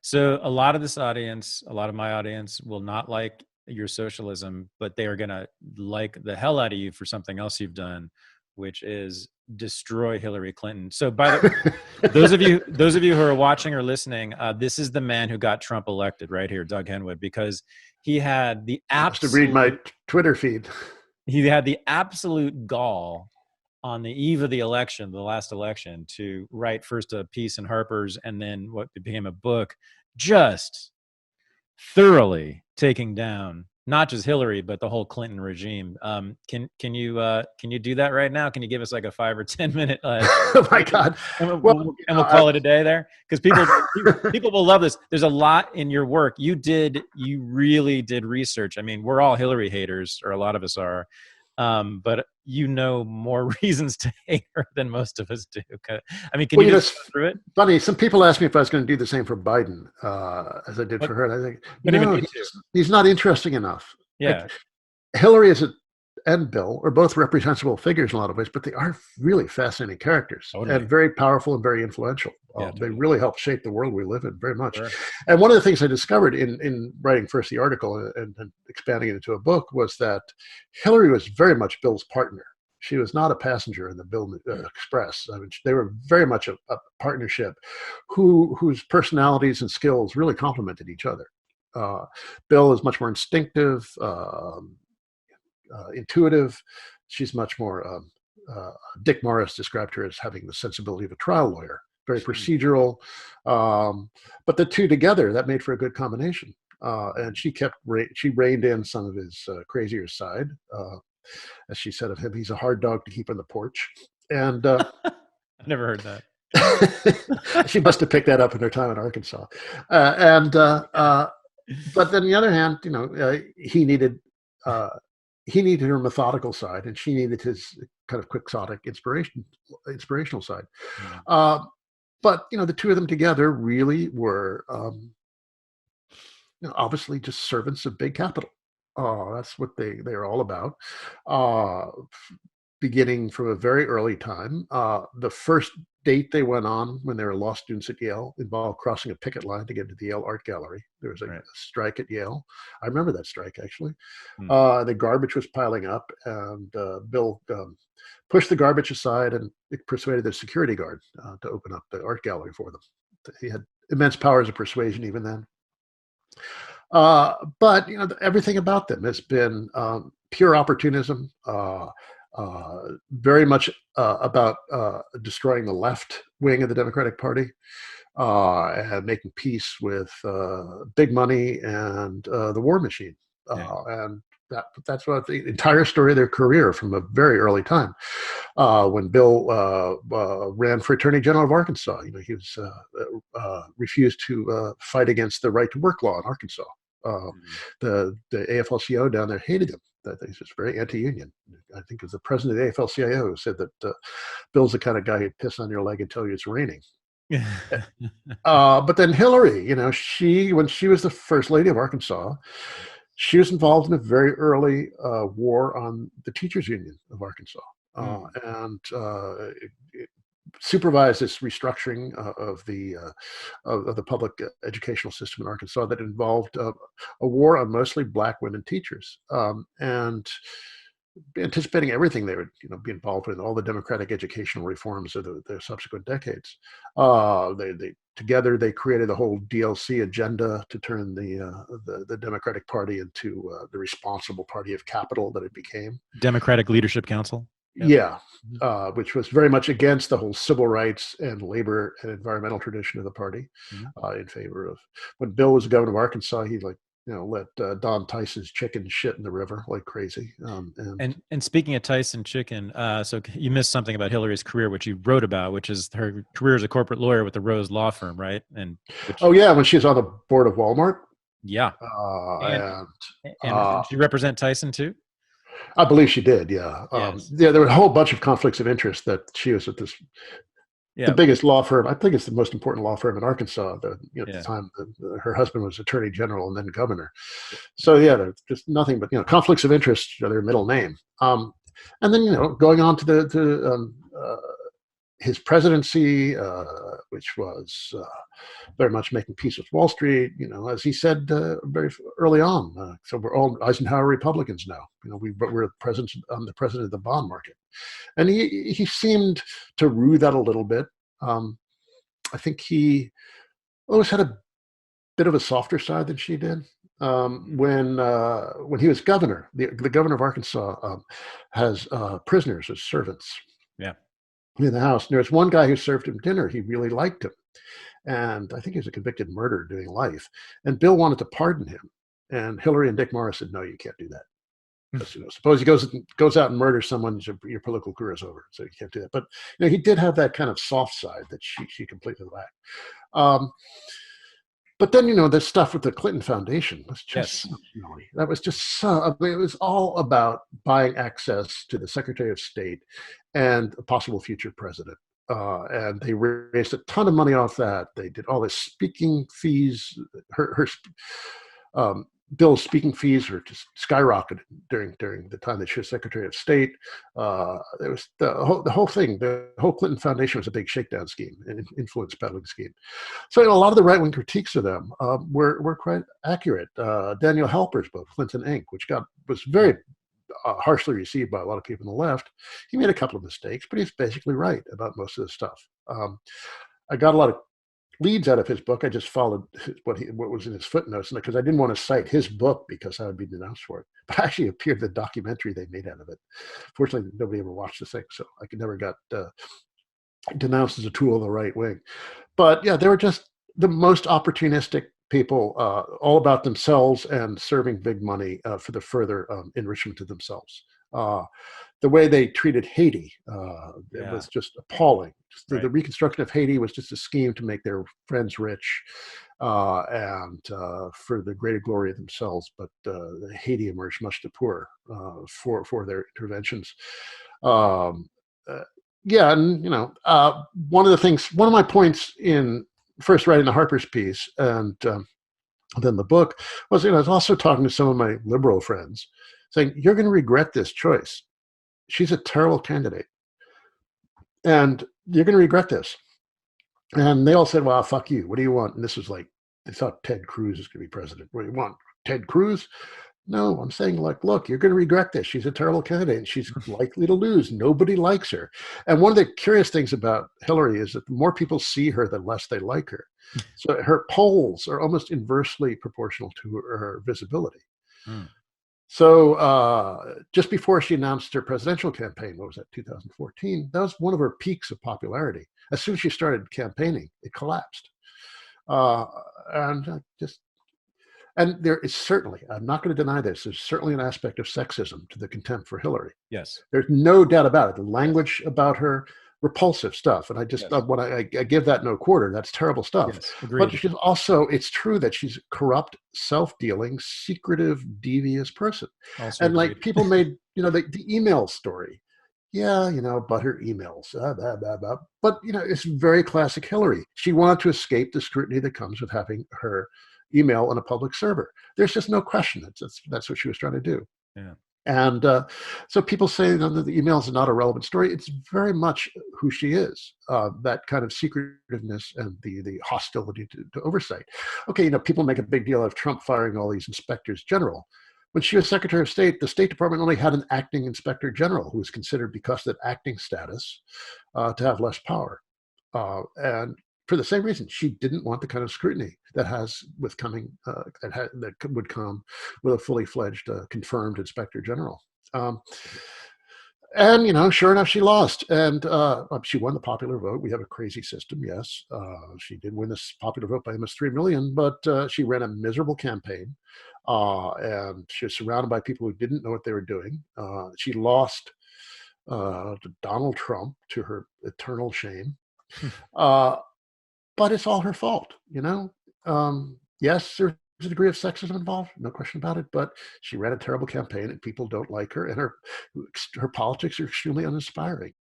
So a lot of this audience, a lot of my audience will not like your socialism, but they are going to like the hell out of you for something else you've done, which is destroy Hillary Clinton. So by the those of you who are watching or listening, this is the man who got Trump elected right here, Doug Henwood, because he had the You must have read my absolute Twitter feed. he had the absolute gall on the eve of the election, the last election, to write first a piece in Harper's and then what became a book, just thoroughly taking down not just Hillary but the whole Clinton regime. Can you do that right now? Can you give us like a 5 or 10 minute Oh my God. and Well, we'll call it a day there, because people will love this. There's a lot in your work. You really did research. I mean, we're all Hillary haters, or a lot of us are, but you know more reasons to hate her than most of us do. I mean, can well, you just go through it? funny. Some people asked me if I was going to do the same for Biden, as I did What? for her. And I think, Don't even no, need to. he's not interesting enough. Yeah. Like, Hillary and Bill are both reprehensible figures in a lot of ways, but they are really fascinating characters Totally. and very powerful and very influential. Yeah, They totally. really helped shape the world we live in very much. Sure. And one of the things I discovered in writing first the article and expanding it into a book was that Hillary was very much Bill's partner. She was not a passenger in the Bill Express. I mean, they were very much a partnership whose personalities and skills really complemented each other. Bill is much more instinctive, intuitive. She's much more. Dick Morris described her as having the sensibility of a trial lawyer, very procedural. But the two together, that made for a good combination. And she reined in some of his crazier side. As she said of him, he's a hard dog to keep on the porch. And I've never heard that. she must have picked that up in her time in Arkansas. But then on the other hand, he needed her methodical side, and she needed his kind of quixotic inspirational side. But the two of them together really were, obviously just servants of big capital. That's what they're all about. Beginning from a very early time, the first date they went on when they were law students at Yale involved crossing a picket line to get to the Yale Art Gallery. There was a strike at Yale. I remember that strike, actually. The garbage was piling up, and Bill pushed the garbage aside and persuaded the security guard to open up the art gallery for them. He had immense powers of persuasion even then. But everything about them has been pure opportunism, very much about destroying the left wing of the Democratic Party, and making peace with big money and the war machine. And that's what the entire story of their career from a very early time. When Bill ran for Attorney General of Arkansas, he was refused to fight against the right to work law in Arkansas. The AFL-CIO down there hated him. That he's just very anti-union. I think it was the president of the AFL-CIO who said that Bill's the kind of guy who'd piss on your leg and tell you it's raining. But then Hillary, when she was the first lady of Arkansas, she was involved in a very early war on the teachers union of Arkansas, and supervised this restructuring of the public educational system in Arkansas that involved a war on mostly Black women teachers, and anticipating everything they would be involved with, all the democratic educational reforms of the subsequent decades. Together they created a whole DLC agenda to turn the Democratic Party into the responsible party of capital that it became. Democratic Leadership Council. Yeah, which was very much against the whole civil rights and labor and environmental tradition of the party, in favor of. When Bill was governor of Arkansas, he let Don Tyson's chicken shit in the river like crazy. And speaking of Tyson chicken, so you missed something about Hillary's career, which you wrote about, which is her career as a corporate lawyer with the Rose Law Firm, right? And when she was on the board of Walmart. Yeah, and did she represent Tyson too? I believe she did. Yeah. Yes. There were a whole bunch of conflicts of interest that she was at this. The biggest law firm, I think it's the most important law firm in Arkansas. At the time, her husband was attorney general and then governor. So there's just nothing but conflicts of interest are their middle name. And then going on to his presidency, which was very much making peace with Wall Street, as he said very early on. So we're all Eisenhower Republicans now. We're the president. I'm the president of the bond market, and he seemed to rue that a little bit. I think he always had a bit of a softer side than she did. When he was governor, the governor of Arkansas has prisoners as servants. Yeah. In the house. And there was one guy who served him dinner. He really liked him. And I think he was a convicted murderer doing life. And Bill wanted to pardon him. And Hillary and Dick Morris said, no, you can't do that. Because, suppose he goes out and murders someone, your political career is over. So you can't do that. But he did have that kind of soft side that she completely lacked. But then, the stuff with the Clinton Foundation was just that was just it was all about buying access to the Secretary of State and a possible future president. And they raised a ton of money off that. They did all this speaking fees. Bill's speaking fees were just skyrocketed during the time that she was Secretary of State. There was the whole thing. The whole Clinton Foundation was a big shakedown scheme, an influence peddling scheme. So a lot of the right wing critiques of them were quite accurate. Daniel Halper's book, Clinton Inc., which was very harshly received by a lot of people on the left. He made a couple of mistakes, but he's basically right about most of the stuff. I got a lot of leads out of his book. I just followed what was in his footnotes, because I didn't want to cite his book because I would be denounced for it. But actually appeared the documentary they made out of it. Fortunately, nobody ever watched the thing, so I never got denounced as a tool of the right wing. But yeah, they were just the most opportunistic people, all about themselves and serving big money for the further enrichment of themselves. The way they treated Haiti it was just appalling. The reconstruction of Haiti was just a scheme to make their friends rich and for the greater glory of themselves. But Haiti emerged much the poorer for their interventions. And one of my points in first writing the Harper's piece and then the book was, I was also talking to some of my liberal friends saying, you're going to regret this choice. She's a terrible candidate. And you're going to regret this. And they all said, well, fuck you. What do you want? And this was like, they thought Ted Cruz was going to be president. What do you want? Ted Cruz? No, I'm saying, look, you're going to regret this. She's a terrible candidate and she's likely to lose. Nobody likes her. And one of the curious things about Hillary is that the more people see her, the less they like her. So her polls are almost inversely proportional to her visibility. So just before she announced her presidential campaign, what was that, 2014, that was one of her peaks of popularity. As soon as she started campaigning, it collapsed. And there is certainly, I'm not going to deny this, there's certainly an aspect of sexism to the contempt for Hillary. Yes. There's no doubt about it. The language about her, repulsive stuff. And I just, when I give that no quarter, that's terrible stuff. Yes, agreed. But she's also, it's true that she's a corrupt, self-dealing, secretive, devious person. Also and agreed. like people made, the email story. Yeah, but her emails, blah, blah, blah. But, it's very classic Hillary. She wanted to escape the scrutiny that comes with having her email on a public server. There's just no question that's what she was trying to do. Yeah. And so people say that the emails are not a relevant story. It's very much who she is, that kind of secretiveness and the hostility to oversight. Okay, people make a big deal of Trump firing all these inspectors general. When she was Secretary of State, the State Department only had an acting inspector general who was considered, because of that acting status, to have less power. And for the same reason, she didn't want the kind of scrutiny that would come with a fully fledged, confirmed inspector general. And sure enough, she lost, and she won the popular vote. We have a crazy system, yes. She did win this popular vote by almost 3 million, but she ran a miserable campaign, and she was surrounded by people who didn't know what they were doing. She lost to Donald Trump, to her eternal shame. But it's all her fault, Yes, there's a degree of sexism involved, no question about it, but she ran a terrible campaign and people don't like her, and her politics are extremely uninspiring.